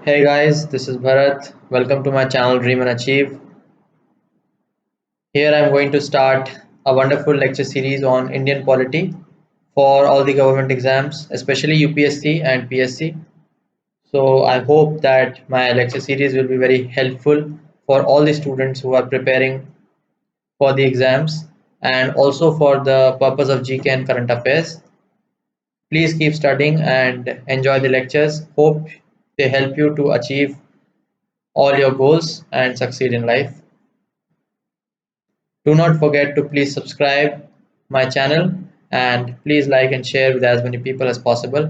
Hey guys, this is Bharat. Welcome to my channel Dream and Achieve. Here I am going to start a wonderful lecture series on Indian polity for all the government exams, especially UPSC and PSC. So I hope that my lecture series will be very helpful for all the students who are preparing for the exams and also for the purpose of GK and current affairs. Please keep studying and enjoy the lectures. Hope they help you to achieve all your goals and succeed in life. Do not forget to please subscribe my channel and please like and share with as many people as possible.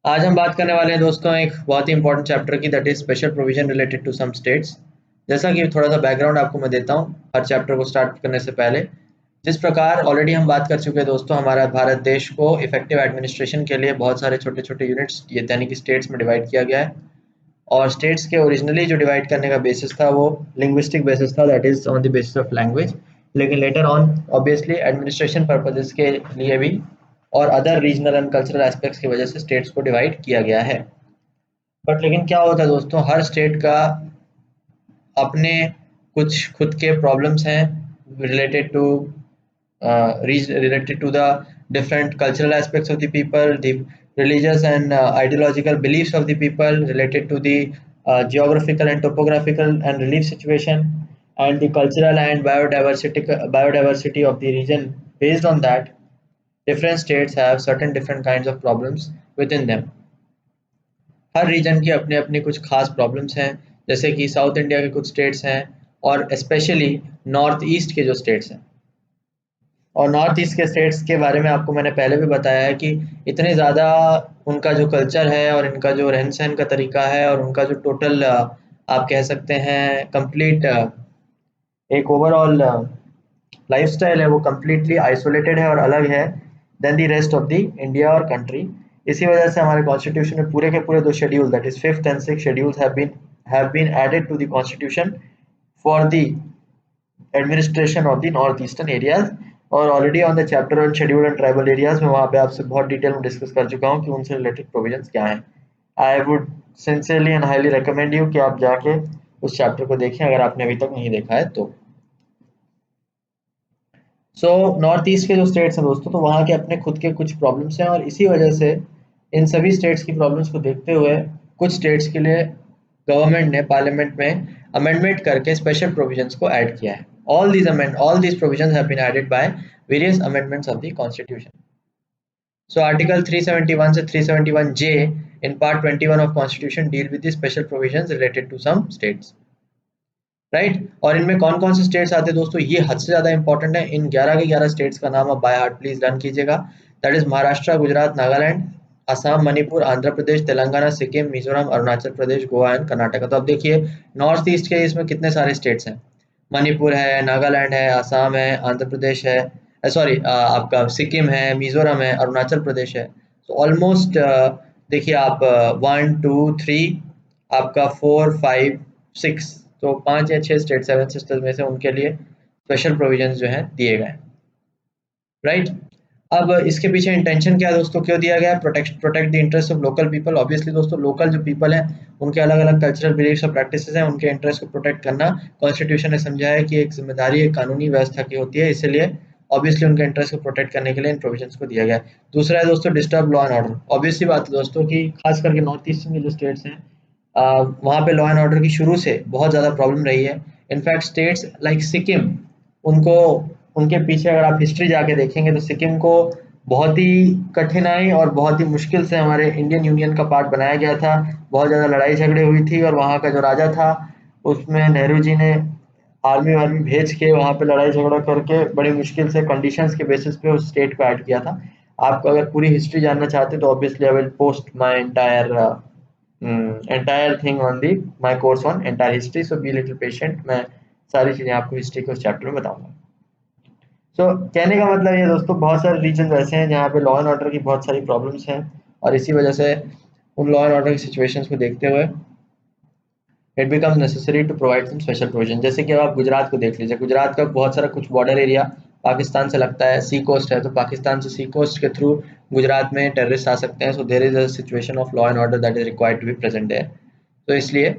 आज हम बात करने वाले हैं दोस्तों एक बहुत ही इंपॉर्टेंट चैप्टर की, that is special provision related to some states. जैसा कि थोड़ा सा बैकग्राउंड आपको मैं देता हूँ हर चैप्टर को स्टार्ट करने से पहले। जिस प्रकार ऑलरेडी हम बात कर चुके हैं दोस्तों, हमारा भारत देश को इफेक्टिव एडमिनिस्ट्रेशन के लिए बहुत सारे छोटे छोटे यूनिट्स यानी कि स्टेट्स में डिवाइड किया गया है। और स्टेट्स के ओरिजिनली जो डिवाइड करने का बेसिस था वो लिंग्विस्टिक बेसिस था, that is on the basis of language. लेकिन later on obviously administration purposes के लिए भी और other regional and cultural aspects की वजह से स्टेट्स को डिवाइड किया गया है। बट लेकिन क्या होता है दोस्तों, हर स्टेट का अपने कुछ खुद के प्रॉब्लम्स हैं related to related to the different cultural aspects of the people, the religious and ideological beliefs of the people, related to the geographical and topographical and relief situation, and the cultural and biodiversity of the region. Based on that, different states have certain different kinds of problems within them. हर region की अपने अपने कुछ खास problems हैं, जैसे कि south India के कुछ स्टेट्स हैं और स्पेशली नॉर्थ ईस्ट के जो स्टेट्स हैं। और नॉर्थ ईस्ट के स्टेट्स के बारे में आपको मैंने पहले भी बताया है कि इतने ज़्यादा उनका जो कल्चर है और इनका जो रहन सहन का तरीका है और उनका जो टोटल आप कह सकते हैं कंप्लीट एक ओवरऑल लाइफस्टाइल है, वो कम्प्लीटली आइसोलेटेड है और अलग है then the rest of the India और कंट्री। इसी वजह से हमारे कॉन्स्टिट्यूशन में पूरे के पूरे दो schedule, that is fifth and six schedules have been added to the constitution for the administration of the north eastern areas. और already on the chapter on schedule and tribal areas में वहाँ पे आपसे बहुत डिटेल में discuss कर चुका हूँ कि उनसे रिलेटेड प्रोविजंस क्या हैं। I would sincerely and highly recommend you कि आप जाके उस चैप्टर को देखें अगर आपने अभी तक नहीं देखा है तो। नॉर्थ ईस्ट के जो स्टेट्स हैं दोस्तों, तो वहाँ के अपने खुद के कुछ प्रॉब्लम्स हैं और इसी वजह से इन सभी स्टेट्स की प्रॉब्लम्स को देखते हुए कुछ स्टेट्स के लिए गवर्नमेंट ने पार्लियामेंट में अमेंडमेंट करके स्पेशल प्रोविजंस को ऐड किया है। all these provisions have been added by various amendments of the constitution. So article 371 से 371J in part 21 of constitution deal with the special provisions related to some states, right और इनमें कौन कौन से states आते हैं दोस्तों, ये हद से ज़्यादा इंपॉर्टेंट है। इन 11 के 11 स्टेट्स का नाम आप बाय हार्ट प्लीज लर्न कीजिएगा। That is Maharashtra, Gujarat, Nagaland, Assam, Manipur, Andhra Pradesh, Telangana, Sikkim, Mizoram, Arunachal Pradesh, Goa and Karnataka. तो अब देखिए नॉर्थ ईस्ट के इसमें कितने सारे स्टेट्स हैं। मणिपुर है, नागालैंड है, असम है, आंध्र प्रदेश है, सॉरी आपका सिक्किम है, मिजोरम है, अरुणाचल प्रदेश है। तो ऑलमोस्ट देखिए आप 1 2 3 आपका 4 5 6, तो 5 या 6 स्टेट, 7 सिस्टर्स में से उनके लिए स्पेशल प्रोविजंस जो हैं दिए गए हैं, राइट। अब इसके पीछे इंटेंशन क्या है दोस्तों, क्यों दिया गया है? Protect the interest of local people. Obviously दोस्तों लोकल जो पीपल हैं उनके अलग अलग कल्चरल बिलीफ्स और प्रैक्टिसेस हैं, उनके इंटरेस्ट को प्रोटेक्ट करना कॉन्स्टिट्यूशन ने समझा है कि एक जिम्मेदारी एक कानूनी व्यवस्था की होती है, इसलिए ऑब्वियसली उनके इंटरेस्ट को प्रोटेक्ट करने के लिए इन प्रोविजंस को दिया गया है। दूसरा है दोस्तों disturb law and order. Obviously बात है दोस्तों कि खास करके नॉर्थ ईस्ट के जो स्टेट्स हैं वहाँ पे लॉ एंड ऑर्डर की शुरू से बहुत ज़्यादा प्रॉब्लम रही है। इनफैक्ट स्टेट्स लाइक सिक्किम, उनको उनके पीछे अगर आप हिस्ट्री जाके देखेंगे तो सिक्किम को बहुत ही कठिनाई और बहुत ही मुश्किल से हमारे इंडियन यूनियन का पार्ट बनाया गया था। बहुत ज़्यादा लड़ाई झगड़े हुई थी और वहाँ का जो राजा था उसमें नेहरू जी ने आर्मी वार्मी भेज के वहाँ पे लड़ाई झगड़ा करके बड़ी मुश्किल से कंडीशंस के बेसिस पे उस स्टेट को ऐड किया था। आप अगर पूरी हिस्ट्री जानना चाहते तो obviously I will post my entire thing on the my course on entire history, so be little patient, मैं सारी चीज़ें आपको हिस्ट्री के उस चैप्टर में बताऊंगा। कहने का मतलब ये दोस्तों, बहुत सारे रीजन ऐसे हैं जहाँ पे लॉ एंड ऑर्डर की बहुत सारी प्रॉब्लम्स हैं और इसी वजह से उन लॉ एंड ऑर्डर की सिचुएशंस को देखते हुए it becomes necessary to provide some special provision. जैसे कि अब आप गुजरात को देख लीजिए, गुजरात का बहुत सारा कुछ बॉर्डर एरिया पाकिस्तान से लगता है, सी कोस्ट है तो पाकिस्तान से सी कोस्ट के थ्रू गुजरात में टेररिस्ट आ सकते हैं। So there is a situation of law and order that is required to be present there. तो इसलिए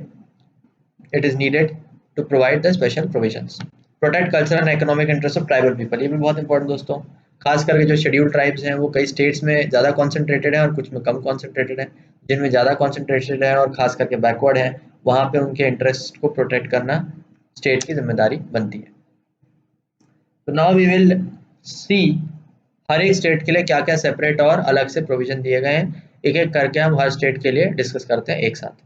it is needed to provide the special provisions. Protect cultural and economic interest of tribal people, ये भी बहुत important दोस्तों। खास करके जो schedule tribes हैं वो कई स्टेट्स में ज़्यादा कॉन्सेंट्रेटेड है और कुछ में कम कॉन्सेंट्रेटेड है। जिनमें ज़्यादा कॉन्सेंट्रेटेड है और खास करके बैकवर्ड है, वहाँ पे उनके इंटरेस्ट को प्रोटेक्ट करना स्टेट की जिम्मेदारी बनती है। तो नाउ वी विल सी हर एक स्टेट के लिए क्या क्या सेपरेट और अलग से प्रोविजन दिए गए हैं। एक एक करके हम हर स्टेट के लिए डिस्कस करते हैं एक साथ।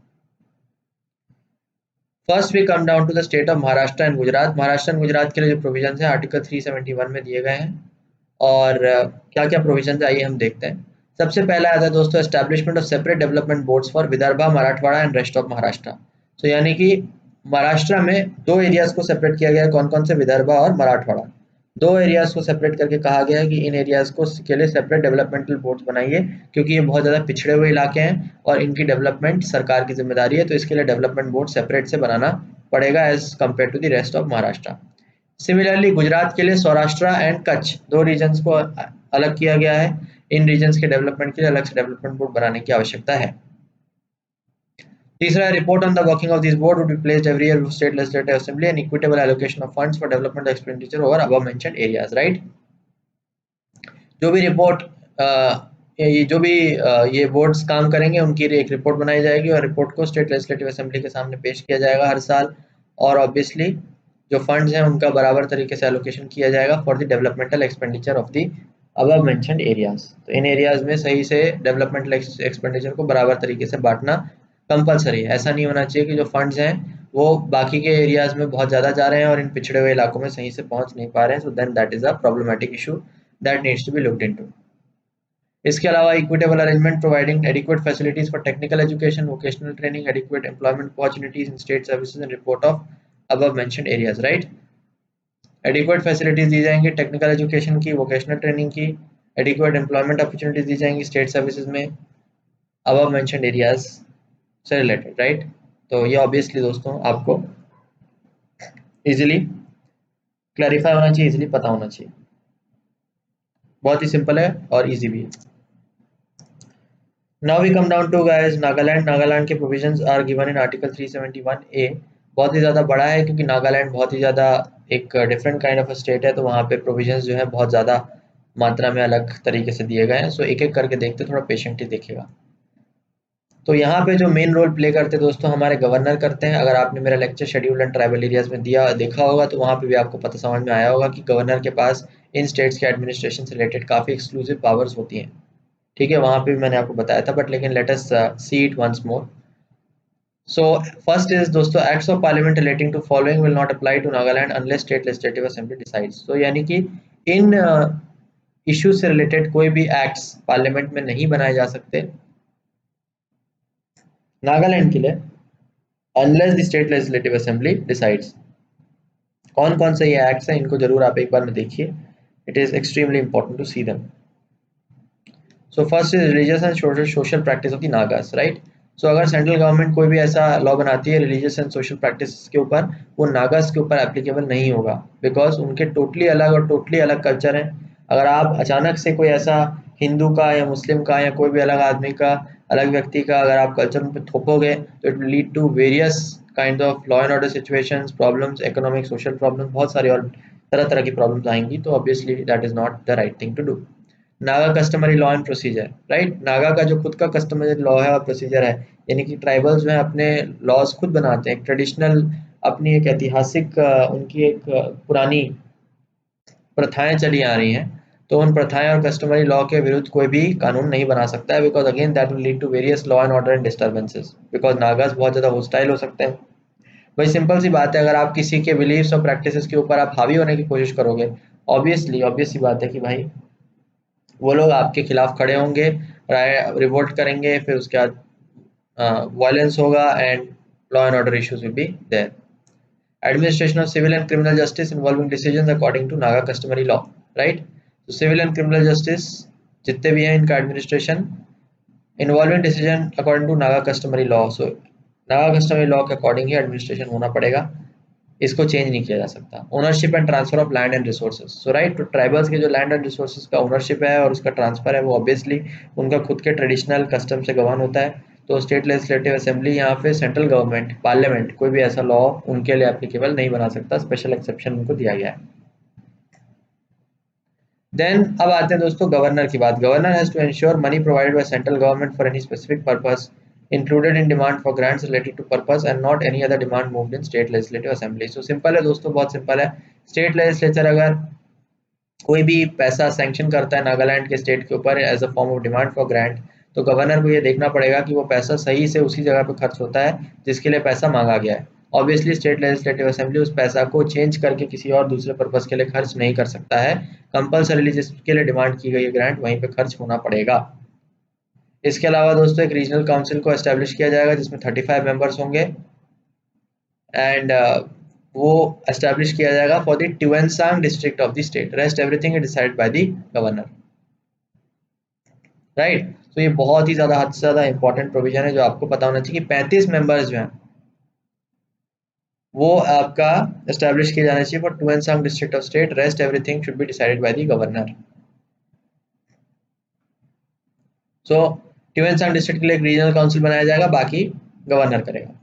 First we come down to the state of Maharashtra and Gujarat. Maharashtra and Gujarat के लिए जो प्रोविजन है आर्टिकल 371 में दिए गए हैं। और क्या क्या प्रोविजन है आइए हम देखते हैं। सबसे पहला आता है दोस्तों establishment of separate development boards for Vidarbha, Marathwada and rest of Maharashtra. तो यानी कि महाराष्ट्र में दो एरियाज को सेपरेट किया गया है, कौन कौन से, विदर्भा और मराठवाड़ा। दो एरियाज को सेपरेट करके कहा गया है कि इन एरियाज को के लिए सेपरेट डेवलपमेंटल बोर्ड्स बनाइए, क्योंकि ये बहुत ज़्यादा पिछड़े हुए इलाके हैं और इनकी डेवलपमेंट सरकार की जिम्मेदारी है। तो इसके लिए डेवलपमेंट बोर्ड सेपरेट से बनाना पड़ेगा as compare to the rest of Maharashtra. Similarly Gujarat के लिए सौराष्ट्र एंड कच्छ दो रीजन्स को अलग किया गया है। इन रीजन्स के डेवलपमेंट के लिए अलग से डेवलपमेंट बोर्ड बनाने की आवश्यकता है। तीसरा, report on the working of this board would be placed every year with state legislative assembly and equitable allocation of funds for development expenditure over above mentioned areas. Right, जो भी report ये जो भी ये बोर्ड्स काम करेंगे उनकी एक रिपोर्ट बनाई जाएगी और रिपोर्ट को स्टेट लेजिस्लेटिव असेंबली के सामने पेश किया जाएगा हर साल। और ऑब्वियसली जो फंड्स हैं उनका बराबर तरीके से एलोकेशन किया जाएगा for the developmental expenditure of the above mentioned areas. तो इन एरियाज में सही से डेवलपमेंटल एक्सपेंडिचर को बराबर तरीके से बांटना कंपलसरी है। ऐसा नहीं होना चाहिए कि जो फंड्स हैं वो बाकी के एरियाज में बहुत ज़्यादा जा रहे हैं और इन पिछड़े हुए इलाकों में सही से पहुंच नहीं पा रहे हैं। So then that is a problematic issue that needs to be looked into. इसके अलावा equitable arrangement providing adequate facilities for technical education, vocational training, adequate employment opportunities in state services and report of above mentioned areas. Right, adequate facilities दी जाएंगी technical education की, vocational training की, adequate employment opportunities दी जाएंगी state services में above mentioned areas से related. Right, तो ये ऑब्वियसली दोस्तों आपको इजीली क्लैरिफाई होना चाहिए, इजीली पता होना चाहिए। बहुत ही सिंपल है और इजी भी है। Now we come down to guys Nagaland. Nagaland के provisions are given in article 371A। बहुत ही ज़्यादा बड़ा है क्योंकि नागालैंड बहुत ही ज़्यादा एक डिफरेंट काइंड ऑफ स्टेट है, तो वहाँ पे प्रोविजंस जो है बहुत ज़्यादा मात्रा में अलग तरीके से दिए गए हैं। सो एक एक करके देखते, थोड़ा पेशेंटली देखिएगा। तो यहाँ पे जो मेन रोल प्ले करते हैं दोस्तों हमारे गवर्नर करते हैं। अगर आपने मेरा lecture schedule and tribal areas में देखा होगा तो वहाँ पे भी आपको पता समझ में आया होगा कि गवर्नर के पास इन स्टेट्स के एडमिनिस्ट्रेशन से रिलेटेड काफ़ी एक्सक्लूसिव पावर्स होती हैं। ठीक है, वहाँ पे भी मैंने आपको बताया था, बट लेकिन let us see it once more. So first is दोस्तों acts of parliament relating to following will not apply to Nagaland unless state legislative assembly decides. तो यानी कि इन इश्यू से रिलेटेड कोई भी एक्ट्स पार्लियामेंट में नहीं बनाए जा सकते नागालैंड के लिए unless the state legislative assembly decides. कौन कौन से ये एक्ट्स हैं इनको जरूर आप एक बार में देखिए, it is extremely important to see them. So first is religious and social practice of the Nagas. Right, so अगर सेंट्रल गवर्नमेंट कोई भी ऐसा लॉ बनाती है रिलीजियस एंड सोशल प्रैक्टिस के ऊपर, वो नागास के ऊपर एप्लीकेबल नहीं होगा, बिकॉज उनके टोटली अलग और टोटली अलग कल्चर है। अगर आप अचानक से कोई ऐसा हिंदू का या मुस्लिम का या कोई भी अलग आदमी का, अलग व्यक्ति का अगर आप कल्चर पे थोपोगे तो it will lead to various kind of law and order situations, problems, economic social problems, बहुत सारी और तरह तरह की प्रॉब्लम्स आएंगी। तो obviously that is not the right thing to do. Naga customary law and procedure. Right, Naga का जो खुद का कस्टमरी लॉ है और प्रोसीजर है, यानी कि ट्राइबल्स जो है अपने लॉज खुद बनाते हैं। ट्रेडिशनल अपनी एक ऐतिहासिक उनकी एक पुरानी प्रथाएं चली आ रही हैं, तो उन प्रथाएं और कस्टमरी लॉ के विरुद्ध कोई भी कानून नहीं बना सकता है, because again that will lead to various law and order and disturbances, because Nagas बहुत ज़्यादा होस्टाइल हो सकते हैं। भाई सिंपल सी बात है, अगर आप किसी के बिलीव्स और प्रैक्टिसेस के ऊपर आप हावी होने की कोशिश करोगे, ऑब्वियसली ऑब्वियस सी बात है कि भाई वो लोग आपके खिलाफ खड़े होंगे, रिवोल्ट करेंगे, फिर उसके बाद वायलेंस होगा and law and order issues will be there. Administration of civil and criminal justice involving decisions according to Naga customary law. Right, तो सिविल एंड क्रिमिनल जस्टिस जितने भी हैं इनका administration involving decision according to Naga customary law. So Naga customary law के according ही administration होना पड़ेगा। इसको चेंज नहीं किया जा सकता। Ownership and transfer of land and resources, so right, तो ट्राइबल्स के जो लैंड एंड रिसोर्सेज का ओनरशिप है और उसका ट्रांसफर है वो ऑब्वियसली उनका खुद के ट्रेडिशनल कस्टम से गवर्न होता है। तो स्टेट लेजिस्लेटिव असेंबली यहाँ पे सेंट्रल गवर्नमेंट पार्लियामेंट कोई भी ऐसा लॉ उनके लिए एप्लीकेबल नहीं बना सकता, स्पेशल एक्सेप्शन उनको दिया गया है। देन अब आते हैं दोस्तों गवर्नर की बात। Governor has to ensure money provided by central government for any specific purpose included in demand for grants related to purpose and not any other demand moved in state legislative assembly. So simple है दोस्तों, बहुत simple है। State legislature अगर कोई भी पैसा sanction करता है नागालैंड के स्टेट के ऊपर as a form of demand for grant, तो गवर्नर को ये देखना पड़ेगा कि वो पैसा सही से उसी जगह पे खर्च होता है जिसके लिए पैसा मांगा गया है। ऑब्वियसली स्टेट लेजिस्लेटिव असेंबली उस पैसा को चेंज करके किसी और दूसरे पर्पज के लिए खर्च नहीं कर सकता है। कंपल्सरीली जिसके लिए डिमांड की गई है ग्रांट वहीं पे खर्च होना पड़ेगा। इसके अलावा दोस्तों एक रीजनल काउंसिल को एस्टेब्लिश किया जाएगा जिसमें 35 मेंबर्स होंगे एंड वो एस्टेब्लिश किया जाएगा for the Tuensang district of the state. Rest everything is decided by the governor, right. तो ये बहुत ही ज्यादा हद से ज्यादा इंपॉर्टेंट प्रोविजन है जो आपको पता होना चाहिए कि 35 मेंबर्स जो हैं वो आपका एस्टेब्लिश किए जाने चाहिए for Tuensang district of state. Rest everything should be decided by the governor. So Tuensang district के लिए एक रीजनल काउंसिल बनाया जाएगा, बाकी गवर्नर करेगा।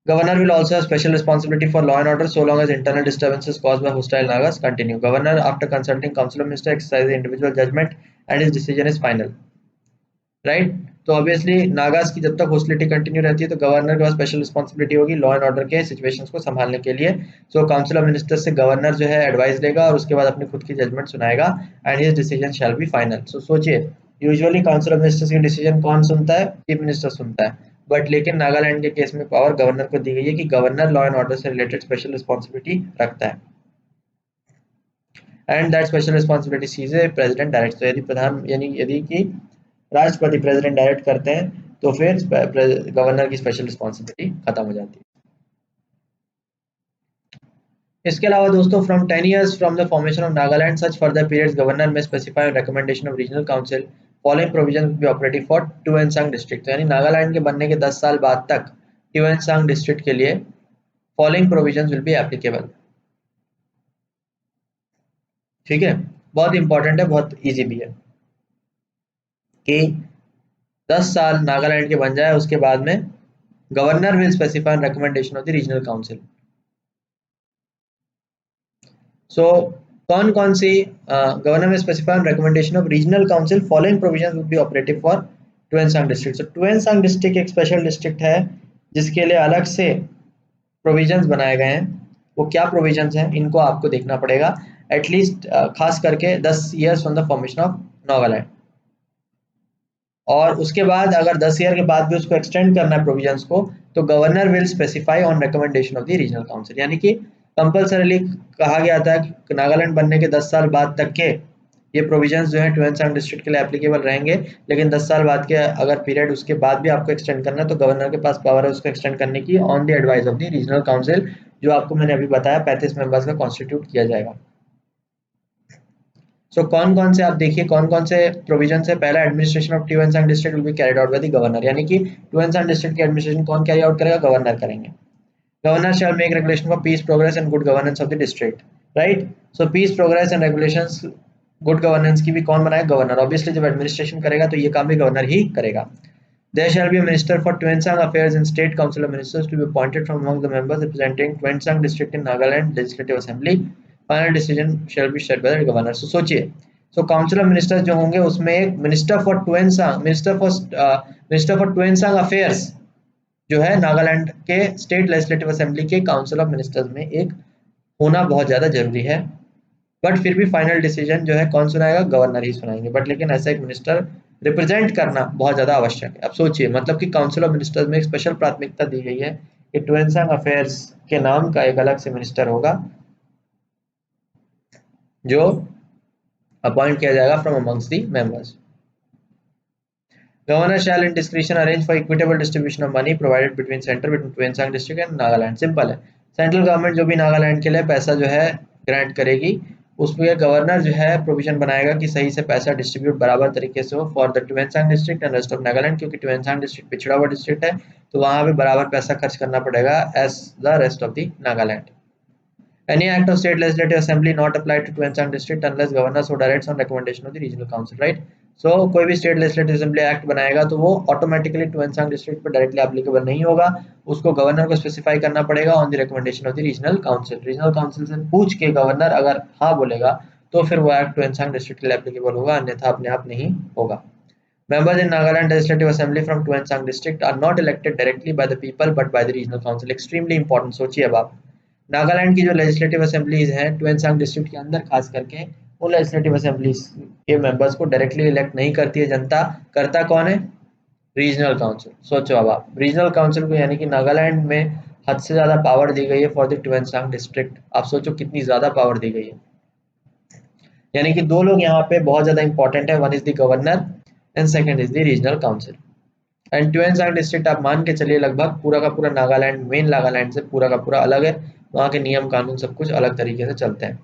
Governor will also have special responsibility for law and order so long as internal disturbances caused by hostile Nagas continue. Governor, after consulting Council of Ministers, exercises individual judgment and his decision is final. Right? तो obviously Nagas की जब तक hostility continue रहती है तो governor के पास special responsibility होगी लॉ एंड ऑर्डर के सिचुएशंस को संभालने के लिए। सो काउंसिल ऑफ मिनिस्टर्स से गवर्नर जो है एडवाइस लेगा और उसके बाद अपनी खुद की जजमेंट सुनाएगा and his decision shall be final. So सोचिए, यूजुअली काउंसिल ऑफ मिनिस्टर्स की डिसीजन कौन सुनता है? चीफ मिनिस्टर सुनता है, बट लेकिन नागालैंड के केस में पावर गवर्नर को दी गई है कि गवर्नर लॉ एंड ऑर्डर से रिलेटेड स्पेशल रिस्पॉन्सिबिलिटी रखता है and that special responsibility sees a president direct. तो यदि प्रधान यानी यदि कि राष्ट्रपति प्रेसिडेंट डायरेक्ट करते हैं तो फिर गवर्नर की स्पेशल रिस्पॉन्सिबिलिटी खत्म हो जाती है। इसके अलावा दोस्तों from 10 years from the formation of Nagaland such further periods governor में specify recommendation of regional council following provision will be operative for Tuensang district. यानी नागालैंड के बनने के 10 साल बाद तक ट्यूएनसांग डिस्ट्रिक्ट के लिए following provision will be applicable. ठीक है, बहुत इंपॉर्टेंट है, बहुत इजी भी है कि 10 साल नागालैंड के बन जाए उसके बाद में governor will specify recommendation of the regional council. So कौन कौन सी गवर्नर में specify recommendation of regional council following provisions will be operative for Tuensang district. So Tuensang district एक स्पेशल डिस्ट्रिक्ट है जिसके लिए अलग से प्रोविजंस बनाए गए हैं। वो क्या प्रोविजंस हैं इनको आपको देखना पड़ेगा एटलीस्ट खास करके 10 years from the formation of Nagaland, और उसके बाद अगर 10 ईयर के बाद भी उसको एक्सटेंड करना है प्रोविजंस को तो governor will specify on recommendation of the regional council. यानी कि कंपल्सरीली कहा गया था कि नागालैंड बनने के 10 साल बाद तक के ये प्रोविजंस जो है ट्यूएनसांग डिस्ट्रिक्ट के लिए एप्लीकेबल रहेंगे, लेकिन 10 साल बाद के अगर पीरियड उसके बाद भी आपको एक्सटेंड करना है तो गवर्नर के पास पावर है उसको एक्सटेंड करने की on the advice of the regional council, जो आपको मैंने अभी बताया 35 मेंबर्स का कॉन्स्टिट्यूट किया जाएगा। सो कौन कौन से आप देखिए कौन कौन से प्रोविजन है। पहला, administration of Tuensang district will be carried out by the governor. यानी कि ट्यूएनसांग डिस्ट्रिक्ट की एडमिनिस्ट्रेशन कौन कैरी आउट करेगा? गवर्नर करेंगे। Governor shall make regulation for peace progress and good governance of the district, right. So peace progress and regulations good governance की भी कौन बनाएगा? गवर्नर। ऑब्वियसली जब एडमिनिस्ट्रेशन करेगा तो ये काम भी गवर्नर ही करेगा। There shall be a minister for Tuensang Affairs in State Council of Ministers to be appointed from among the members representing Tuensang District in Nagaland Legislative Assembly. Final decision shall be set by the governor. So सोचिए, so Council of Ministers जो होंगे उसमें एक minister for Tuensang minister for Tuensang affairs जो है नागालैंड के state legislative assembly के council of ministers में एक होना बहुत ज्यादा जरूरी है। बट फिर भी फाइनल डिसीजन जो है कौन सुनाएगा? गवर्नर ही सुनाएंगे, बट लेकिन ऐसा एक मिनिस्टर रिप्रेजेंट करना बहुत ज्यादा आवश्यक है। अब सोचिए, मतलब कि काउंसिल ऑफ मिनिस्टर्स में एक स्पेशल प्राथमिकता दी गई है कि ट्यूएनसांग अफेयर्स के नाम का एक अलग से मिनिस्टर होगा जो अपॉइंट किया जाएगा from amongst the members. Governor shall in discretion arrange for equitable distribution of money provided between Tuensang district and Nagaland। Simple है, सेंट्रल गवर्नमेंट जो भी नागालैंड के लिए पैसा जो है ग्रांट करेगी उसमें गवर्नर जो है प्रोविजन बनाएगा कि सही से पैसा डिस्ट्रीब्यूट बराबर तरीके से हो for the Tuensang district and rest of Nagaland, क्योंकि ट्वेंसांग डिस्ट्रिक्ट पिछड़ा हुआ डिस्ट्रिक्ट है तो वहां पे बराबर पैसा खर्च करना पड़ेगा as the rest of the Nagaland. Any act of state legislative assembly not applied to Tuensang district unless governor so directs on recommendation of the regional council, right? So कोई भी स्टेट लेजिस्लेटिव असेंबली एक्ट बनाएगा तो वो automatically ट्वेंसांग district पर directly applicable नहीं होगा, उसको governor को स्पेसिफाई करना पड़ेगा on the recommendation of the regional council. Regional council से पूछ के गवर्नर अगर हाँ बोलेगा तो फिर वो एक्ट ट्वेंसांग डिस्ट्रिक्ट के लिए एप्लीकेबल होगा, अन्यथा अपने आप नहीं होगा। Members in Nagaland Legislative Assembly from Tuensang district are not elected directly by the people but by the regional council. Extremely important, सोचिए अब आप, नागालैंड की जो लेजिस्लेटिव असेंबलीज हैं ट्वेंसांग डिस्ट्रिक्ट के अंदर खास करके, उन लेजिस्लेटिव असेंबलीज के मेंबर्स को डायरेक्टली इलेक्ट नहीं करती है जनता, करता कौन है? Regional council. सोचो अब आप, रीजनल काउंसिल को यानी कि नागालैंड में हद से ज्यादा पावर दी गई है फॉर द ट्वेंसांग डिस्ट्रिक्ट। आप सोचो कितनी ज्यादा पावर दी गई है, यानी कि दो लोग यहाँ पे बहुत ज्यादा इंपॉर्टेंट है, one is the governor and second is the regional council. And Tuensang district आप मान के चलिए लगभग पूरा का पूरा नागालैंड, मेन नागालैंड से पूरा का पूरा अलग है, वहां के नियम कानून सब कुछ अलग तरीके से चलते हैं,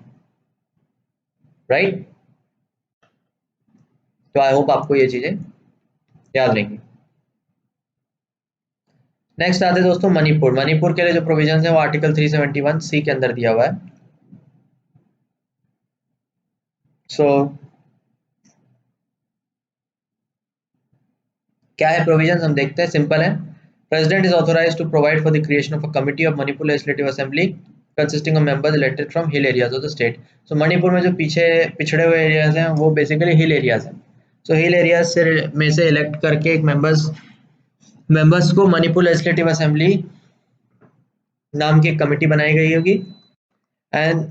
राइट? तो आई होप आपको ये चीजें याद रहेंगी। नेक्स्ट आते हैं दोस्तों मणिपुर। मणिपुर के लिए जो प्रोविजंस है वो आर्टिकल 371 सी के अंदर दिया हुआ है। सो क्या है प्रोविजंस, हम देखते हैं, सिंपल है। President is authorised to provide for the creation of a committee of Manipur legislative assembly consisting of members elected from hill areas of the state. So Manipur में जो पीछे पिछड़े हुए एरियाज हैं वो बेसिकली हिल एरियाज हैं। सो हिल एरियाज से में से इलेक्ट करके एक मेंबर्स को मणिपुर लेजिस्लेटिव असेंबली नाम की एक कमेटी बनाई गई होगी एंड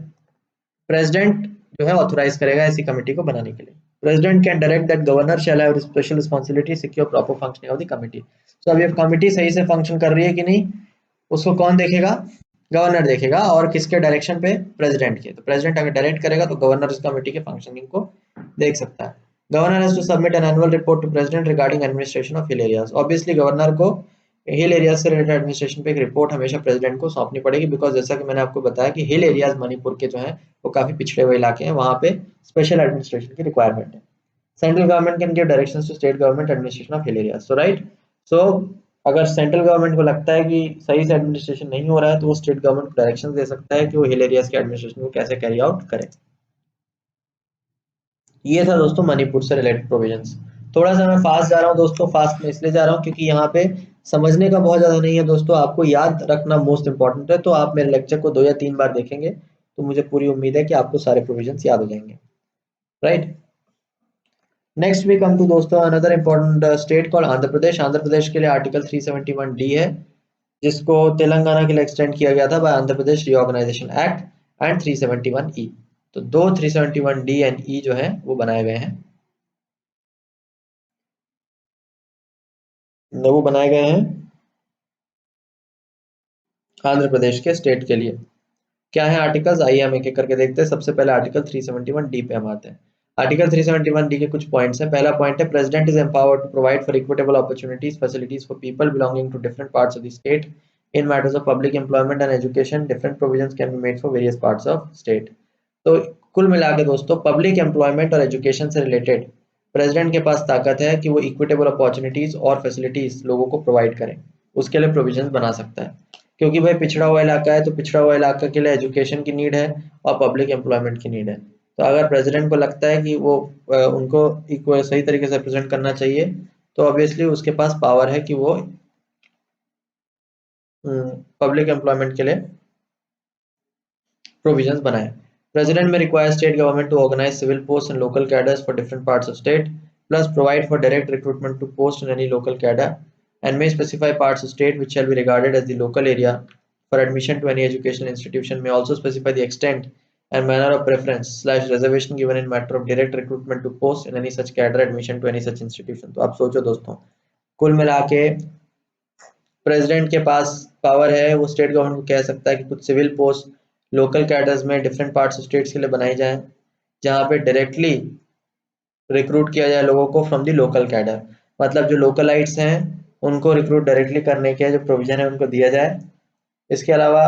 प्रेसिडेंट जो है ऑथोराइज करेगा ऐसी कमेटी को बनाने के लिए। President can direct that governor shall have special responsibility secure proper functioning of the committee. So अब ये कमेटी सही से फंक्शन कर रही है कि नहीं, उसको कौन देखेगा? गवर्नर देखेगा, और किसके डायरेक्शन पे? प्रेसिडेंट के। तो प्रेसिडेंट अगर डायरेक्ट करेगा तो गवर्नर उस कमेटी के फंक्शनिंग को देख सकता है। Governor has to submit an annual report to president regarding administration of hill areas. Obviously governor को हिल एरियाज से रिलेटेड एडमिनिस्ट्रेशन पे एक रिपोर्ट हमेशा प्रेसिडेंट को सौंपनी पड़ेगी, बिकॉज जैसा कि मैंने आपको बताया कि हिल एरियाज मणिपुर के जो है वो काफी पिछड़े हुए इलाके हैं, वहां पे स्पेशल एडमिनिस्ट्रेशन की रिक्वायरमेंट है। Central government can give directions to state government administration of hill areas. So right, so अगर सेंट्रल गवर्नमेंट को लगता है कि सही से एडमिनिस्ट्रेशन नहीं हो रहा है तो वो स्टेट गवर्नमेंट को डायरेक्शन दे सकता है कि वो हिल एरियाज के एडमिनिस्ट्रेशन को कैसे कैरी आउट करे। ये था दोस्तों मणिपुर से रिलेटेड प्रोविजंस। थोड़ा सा मैं फास्ट जा रहा हूँ दोस्तों, फास्ट में इसलिए जा रहा हूँ क्योंकि यहाँ पे समझने का बहुत ज्यादा नहीं है दोस्तों, आपको याद रखना मोस्ट इंपॉर्टेंट है। तो आप मेरे लेक्चर को 2 या 3 बार देखेंगे तो मुझे पूरी उम्मीद है कि आपको सारे प्रोविजंस याद हो जाएंगे, right? Next we come to दोस्तों another important state called Andhra Pradesh. Andhra Pradesh के लिए आर्टिकल 371 डी है, जिसको तेलंगाना के लिए एक्सटेंड किया गया था by Andhra Pradesh reorganization act and 371 E. तो दो 371 डी एंड ई जो है वो बनाए गए हैं, वो बनाए गए हैं आंध्र प्रदेश के स्टेट के लिए। क्या है आर्टिकल्स, आइए हम एक एक करके देखते हैं। सबसे पहले आर्टिकल 371 डी पे हम आते हैं। आर्टिकल 371 डी के कुछ पॉइंट्स हैं। पहला पॉइंट है, president is empowered to provide for equitable opportunities facilities for people belonging to different parts of the state in matters of public employment and education. Different provisions can be made for various parts of state. तो कुल मिला के दोस्तों public employment और education से related president के पास ताकत है कि वो इक्विटेबल अपॉर्चुनिटीज और फैसिलिटीज लोगों को प्रोवाइड करें, उसके लिए प्रोविजंस बना सकता है। क्योंकि भाई पिछड़ा हुआ इलाका है तो पिछड़ा हुआ इलाका के लिए एजुकेशन की नीड है और पब्लिक एम्प्लॉयमेंट की नीड है। तो अगर प्रेसिडेंट को लगता है कि वो उनको इक्वल सही तरीके से रिप्रेजेंट करना चाहिए तो ऑब्वियसली उसके पास पावर है कि वो पब्लिक एम्प्लॉयमेंट के लिए प्रोविजंस बनाए। President may require state government to organize civil posts and local cadres for different parts of state, plus provide for direct recruitment to post in any local cadre, and may specify parts of state which shall be regarded as the local area for admission to any educational institution. May also specify the extent and manner of preference slash reservation given in matter of direct recruitment to post in any such cadre admission to any such institution. तो आप सोचो दोस्तों, कुल मिला के president के पास power है, वो स्टेट गवर्नमेंट को कह सकता है कि कुछ सिविल पोस्ट लोकल कैडर्स में डिफरेंट पार्ट्स ऑफ स्टेट्स के लिए बनाई जाए, जहाँ पे डायरेक्टली रिक्रूट किया जाए लोगों को फ्रॉम द लोकल कैडर। मतलब जो लोकलाइट्स हैं उनको रिक्रूट डायरेक्टली करने के जो प्रोविजन है उनको दिया जाए। इसके अलावा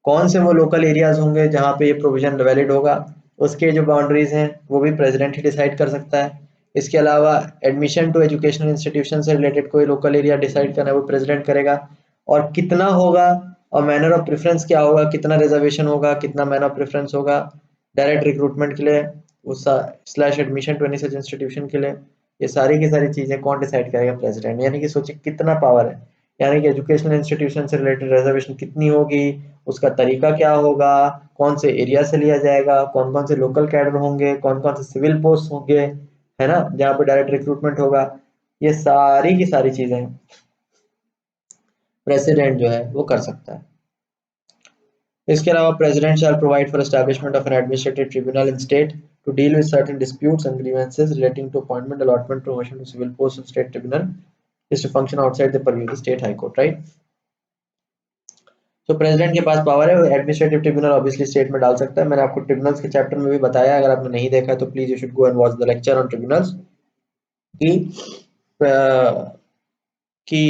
कौन से वो लोकल एरियाज होंगे जहाँ पे ये प्रोविजन वैलिड होगा, उसके जो बाउंड्रीज हैं वो भी प्रेसिडेंट ही डिसाइड कर सकता है। इसके अलावा एडमिशन टू एजुकेशनल इंस्टीट्यूशन से रिलेटेड कोई लोकल एरिया डिसाइड करना है वो प्रेसिडेंट करेगा। और कितना होगा और मैनर ऑफ प्रेफरेंस क्या होगा, कितना रिजर्वेशन होगा, कितना मैनर ऑफ प्रेफरेंस होगा डायरेक्ट रिक्रूटमेंट के लिए उस slash admission to any such institution के लिए, ये सारी की सारी चीजें कौन डिसाइड करेगा? प्रेसिडेंट। यानी कि सोचिए कितना पावर है। यानी कि एजुकेशनल इंस्टीट्यूशन से रिलेटेड रिजर्वेशन कितनी होगी, उसका तरीका क्या होगा, कौन से एरिया से लिया जाएगा, कौन कौन से लोकल कैडर होंगे, कौन कौन से सिविल पोस्ट होंगे, है ना, जहाँ पे डायरेक्ट रिक्रूटमेंट होगा, ये सारी की सारी चीजें प्रेसिडेंट जो है वो कर सकता है। इसके अलावा president shall provide for establishment of an administrative tribunal in state to deal with certain disputes and grievances relating to appointment, allotment, promotion to civil post in state tribunal is to function outside the purview of the state high court, right? तो president के पास power है, वो administrative tribunal obviously state में डाल सकता है। मैंने आपको ट्रिब्यूनल्स के चैप्टर में भी बताया, अगर आपने नहीं देखा तो please you should go and watch the lecture on tribunals कि कि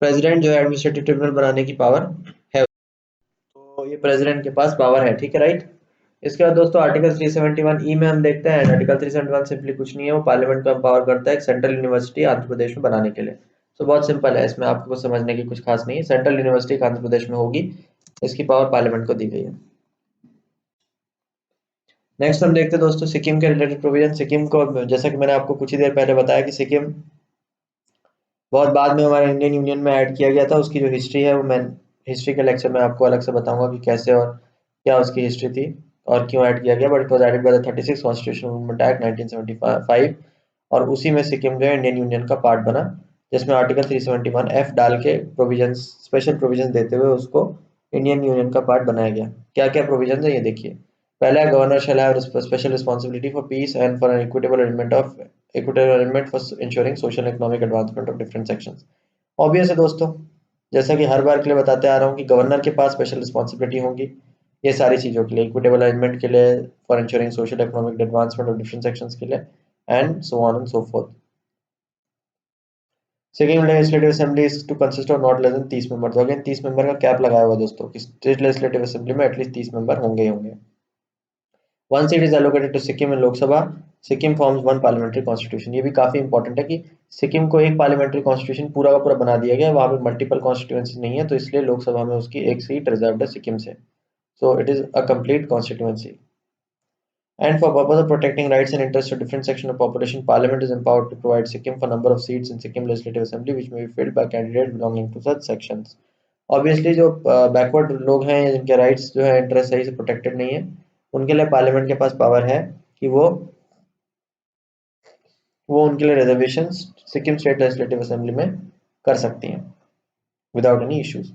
प्रेसिडेंट जो है एडमिनिस्ट्रेटिव ट्रिब्यूनल बनाने की पावर है, तो ये प्रेसिडेंट के पास पावर है, ठीक है, राइट। इसके बाद दोस्तों आर्टिकल 371 ई में हम देखते हैं, आर्टिकल 371 सिंपली कुछ नहीं है, वो पार्लियामेंट को एम्पावर करता है एक सेंट्रल यूनिवर्सिटी आंध्र प्रदेश में बनाने के लिए। तो बहुत सिंपल है, इसमें आपको कुछ समझने की कुछ खास नहीं है। सेंट्रल यूनिवर्सिटी आंध्र प्रदेश में होगी, इसकी पावर पार्लियामेंट को दी गई है। नेक्स्ट हम देखते हैं दोस्तों सिक्किम के रिलेटेड प्रोविजन। सिक्किम को, जैसा कि मैंने आपको कुछ ही देर पहले बताया कि सिक्किम बहुत बाद में हमारे इंडियन यूनियन में ऐड किया गया था। उसकी जो हिस्ट्री है वो मैं हिस्ट्री के लेक्चर में आपको अलग से बताऊंगा कि कैसे और क्या उसकी हिस्ट्री थी और क्यों ऐड किया गया। But it was added by the 36 constitutional amendment act 1975 और उसी में सिक्किम जो है इंडियन यूनियन का पार्ट बना, जिसमें आर्टिकल 371 एफ डाल के प्रोविजंस, स्पेशल प्रोविजन देते हुए उसको इंडियन यूनियन का पार्ट बनाया गया। क्या क्या प्रोविजन है ये देखिए। पहला, governor shall have special responsibility for peace and for an equitable arrangement for ensuring social economic advancement of different sections. Obvious है दोस्तों, जैसा कि हर बार के लिए बताते आ रहा हूँ कि गवर्नर के पास स्पेशल रिस्पांसिबिलिटी होंगी ये सारी चीज़ों के लिए, इक्विटेबल अरेंजमेंट के लिए, for ensuring social economic advancement of different sections के लिए, and so on and so forth. Sikkim legislative assembly is to consist of not less than 30 member. तो अगेन 30 मेंबर का कैप लगाया हुआ दोस्तों कि स्टेट लेजिस्लेटिव असेंबली में एटलीस्ट 30 मेंबर होंगे ही होंगे। One seat is allocated to Sikkim in Lok Sabha. Sikkim forms one parliamentary constitution. ये भी काफी इंपॉर्टेंट है कि सिक्किम को एक पार्लियामेंट्री कॉन्स्टिट्यूशन पूरा का पूरा बना दिया गया है, वहां पे मल्टीपल कॉन्स्टिट्यूएंसी नहीं है, तो इसलिए लोकसभा में उसकी एक सीट रिजर्व्ड है सिक्किम से। So it is a complete constituency. And for purpose of protecting rights and interests of different section of population, Parliament is empowered to provide Sikkim for number of seats in Sikkim Legislative Assembly, which may be filled by candidates belonging to such sections. Obviously, जो backward लोग हैं जिनके rights जो है interest सही से protected नहीं है, उनके लिए पार्लियामेंट के पास पावर है कि वो उनके लिए reservation Sikkim state legislative assembly में कर सकती हैं without any issues.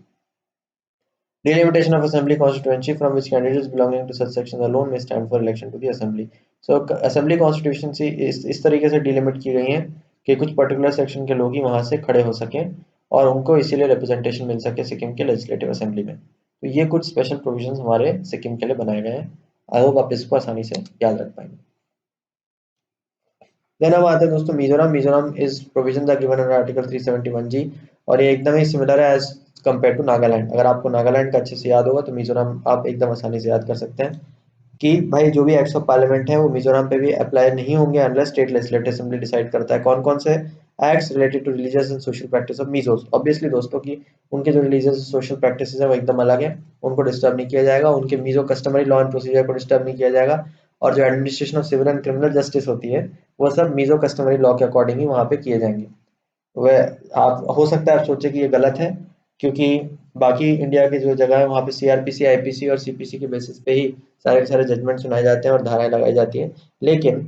Delimitation of assembly constituency from which candidates belonging to such sections alone may stand for election to the assembly. So assembly constituency इस तरीके से डिलिमिट की गई है कि कुछ पर्टिकुलर सेक्शन के लोग ही वहां से खड़े हो सकें और उनको इसीलिए रिप्रेजेंटेशन मिल सके सिक्किम के लेजिस्लेटिव असेंबली में। तो ये कुछ स्पेशल प्रोविजंस हमारे सिक्किम के लिए बनाए गए हैं। आई होप आप इसको आसानी से याद रख पाएंगे। देन हम आते हैं दोस्तों Mizoram. Mizoram is provision are given under article 371G और ये एकदम ही सिमिलर है एज कंपेयर टू नागालैंड। अगर आपको नागालैंड का अच्छे से याद होगा तो मिजोरम आप एकदम आसानी से याद कर सकते हैं कि भाई जो भी एक्ट्स ऑफ पार्लियामेंट है वो मिजोरम पे भी अप्लाई नहीं होंगे unless state legislative assembly decide करता है कौन कौन से acts related to religious and social practice of Mizos. Obviously दोस्तों की उनके जो रिलीजियस सोशल प्रैक्टिस है वो एकदम अलग है, उनको डिस्टर्ब नहीं किया जाएगा, उनके Mizo customary law and procedure को डिस्टर्ब नहीं किया जाएगा, और जो administration of civil and criminal justice होती है वो सब मीजो कस्टमरी लॉ के अकॉर्डिंग ही वहां पे किए जाएंगे। वह आप हो सकता है आप सोचे कि ये गलत है क्योंकि बाकी इंडिया की जो जगह है वहाँ पे सीआरपीसी, आईपीसी और सीपीसी के बेसिस पे ही सारे के सारे जजमेंट सुनाए जाते हैं और धाराएं लगाई जाती हैं। लेकिन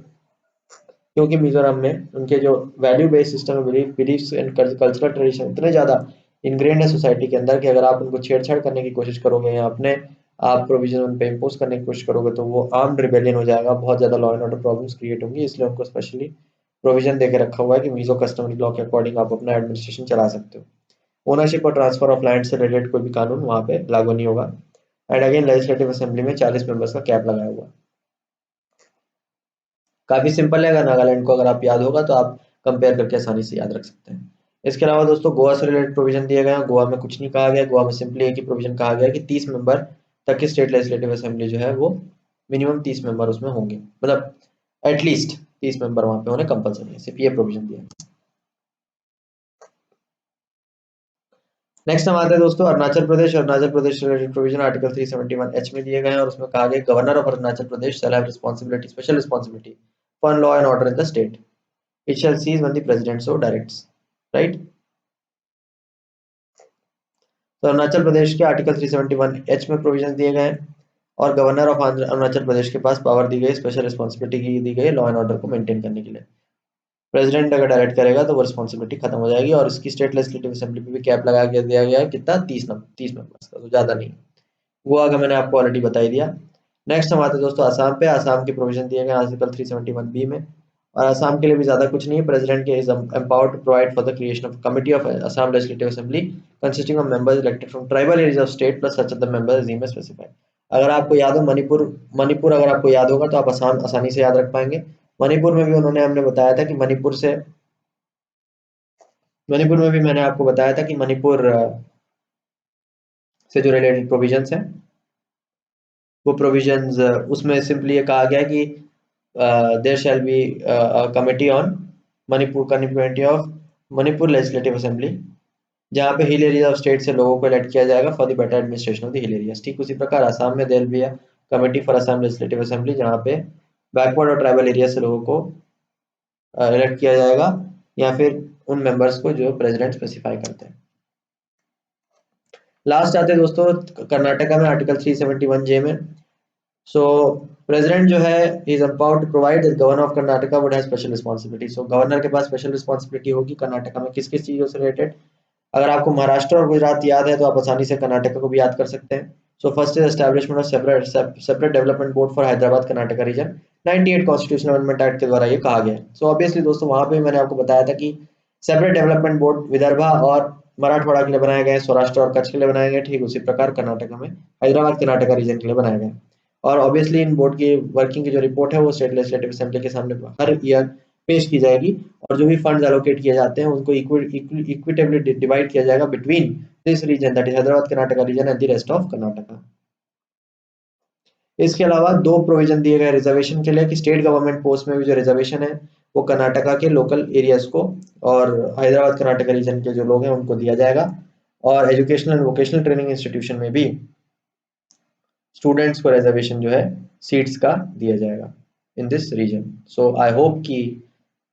क्योंकि मिजोरम में उनके जो value based system beliefs and cultural tradition इतने ज्यादा इनग्रेन है सोसाइटी के अंदर कि अगर आप उनको छेड़छाड़ करने की कोशिश करोगे या अपने आप प्रोविजन उन पे इम्पोज करने की कोशिश करोगे तो वो आर्म्ड रिबेलियन हो जाएगा, बहुत ज्यादा law and order problems create होंगी। इसलिए उनको स्पेशली प्रोविजन देके रखा हुआ है कि मीजो कस्टमरी लॉ के अकॉर्डिंग आप अपना एडमिनिस्ट्रेशन चला सकते हो। ओनरशिप और ट्रांसफर ऑफ लैंड से रिलेटेड कोई भी कानून वहां पे लागू नहीं होगा। एंड अगेन लेजिस्लेटिव असेंबली में 40 मेंबर्स का कैप लगाया हुआ है। काफी सिंपल है, अगर नागालैंड को अगर आप याद होगा तो आप कंपेयर करके आसानी से याद रख सकते हैं। इसके अलावा दोस्तों गोवा से रिलेटेड प्रोविजन दिए गए हैं। गोवा में कुछ नहीं कहा गया, गोवा में सिंपली एक ही प्रोविजन कहा गया कि 30 मेंबर तक की स्टेट लेजिस्लेटिव असेंबली जो है वो मिनिमम 30 मेंबर उसमें होंगे, मतलब एटलीस्ट 30 मेंबर वहां पे होने कंपलसरी है, सिर्फ ये प्रोविजन दिया है। नेक्स्ट हम आते हैं दोस्तों Arunachal Pradesh. Arunachal Pradesh related provision article 371H में दिए गए हैं और उसमें कहा गया governor of Arunachal Pradesh shall have responsibility, special responsibility for law and order in the state. It shall cease when the president so directs, right. तो अरुणाचल प्रदेश के आर्टिकल 371H में प्रोविजन दिए गए हैं और गवर्नर ऑफ अरुणाचल प्रदेश के पास पावर दी गई, स्पेशल रिस्पांसिबिलिटी की दी गई लॉ एंड ऑर्डर को मेंटेन करने के लिए। प्रेसिडेंट अगर डायरेक्ट करेगा तो वो रिस्पांसिबिलिटी खत्म हो जाएगी और इसकी स्टेट लेजिस्लेटिव असेंबली पे भी कैप लगा के दिया गया है कितना, 30 मेंबर्स का, तो ज्यादा नहीं। गोवा का मैंने आपको ऑलरेडी बता ही दिया। नेक्स्ट हम आते हैं दोस्तों आसाम पे। आसाम के प्रोविजन दिए गए आर्टिकल 371B में और आसाम के लिए भी ज्यादा कुछ नहीं है। प्रेसिडेंट के is empowered to provide for the creation of committee of Assam legislative assembly consisting of members elected from tribal areas of state plus such of the members he may specified. अगर आपको याद हो मणिपुर, मणिपुर अगर आपको याद होगा तो आप आसाम आसानी से याद रख पाएंगे। मणिपुर में भी उन्होंने हमने बताया था कि मणिपुर में भी मैंने आपको बताया था कि मणिपुर से जो रिलेटेड प्रोविजंस हैं वो प्रोविजंस उसमें सिंपली ये कहा गया कि there shall be committee on Manipur, committee of Manipur legislative assembly, जहाँ पे हिल एरिया ऑफ स्टेट से लोगों को इलेक्ट किया जाएगा for the better administration of the hill areas. ठीक उसी प्रकार आसाम में there be committee for Assam legislative assembly, जहाँ पे बैकवर्ड और ट्राइबल एरिया से लोगों को इलेक्ट किया जाएगा या फिर उन मेंबर्स को जो प्रेसिडेंट स्पेसिफाई करते हैं। लास्ट आते हैं दोस्तों कर्नाटका में आर्टिकल 371J में। सो प्रेसिडेंट जो है is empowered to provide that governor of Karnataka would have special responsibility. So governor के पास स्पेशल रिस्पांसिबिलिटी होगी कर्नाटका में किस किस चीजों से रिलेटेड। अगर आपको महाराष्ट्र और गुजरात याद है तो आप आसानी से कर्नाटका को भी याद कर सकते हैं। So first is establishment of separate development board for Hyderabad Karnataka region, 98 constitutional amendment act के द्वारा ये कहा गया है। सो ऑब्वियसली दोस्तों वहां पे मैंने आपको बताया था कि सेपरेट डेवलपमेंट बोर्ड विदर्भा और मराठवाड़ा के लिए बनाए गए, सौराष्ट्र और कच्छ के लिए बनाए गए। ठीक उसी प्रकार कर्नाटका में हैदराबाद कर्नाटका रीजन के लिए बनाया गया और ऑब्वियसली इन बोर्ड की वर्किंग की जो रिपोर्ट है वो स्टेट लेजिस्लेटिव असेंबली के सामने हर ईयर पेश की जाएगी और जो भी फंड्स एलोकेट किए जाते हैं उनको इक्विटेबली डिवाइड किया जाएगा between this region, that is Hyderabad Karnataka region and the rest of Karnataka. इसके अलावा दो प्रोविजन दिए गए रिजर्वेशन के लिए कि स्टेट गवर्नमेंट पोस्ट में भी जो रिजर्वेशन है वो कर्नाटका के लोकल एरियाज को और हैदराबाद कर्नाटका रीजन के जो लोग हैं उनको दिया जाएगा और educational and vocational training institution में भी स्टूडेंट्स को रिजर्वेशन जो है सीट्स का दिया जाएगा in this region. So I hope कि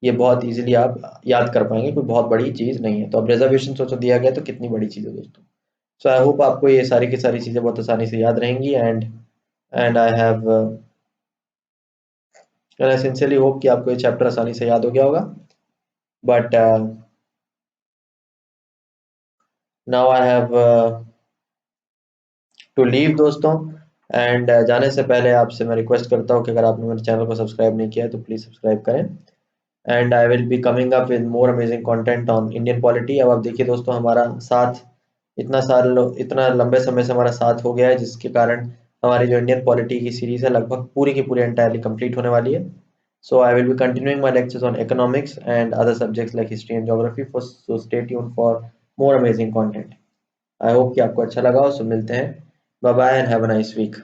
ये बहुत इजीली आप याद कर पाएंगे, कोई बहुत बड़ी चीज नहीं है। तो अब रिजर्वेशन सोचो दिया गया तो कितनी बड़ी चीज है दोस्तों। सो आई होप आपको ये सारी की सारी चीजें बहुत आसानी से याद रहेंगी and I have I sincerely hope कि आपको ये चैप्टर आसानी से याद हो गया होगा। But now I have to leave दोस्तों एंड जाने से पहले आपसे मैं रिक्वेस्ट करता हूँ कि अगर आपने मेरे चैनल को सब्सक्राइब नहीं किया है तो प्लीज सब्सक्राइब करें and I will be coming up with more amazing content on Indian polity. अब आप देखिए दोस्तों हमारा साथ इतना लंबे समय से हमारा साथ हो गया है जिसके कारण हमारी जो इंडियन पॉलिटी की सीरीज है लगभग पूरी की पूरी एंटायरली कंप्लीट होने वाली है। So I will be continuing my lectures on economics and other subjects like history and geography for, so stay tuned for more amazing content. I hope कि आपको अच्छा लगा हो। सो मिलते हैं, bye bye and have a nice week.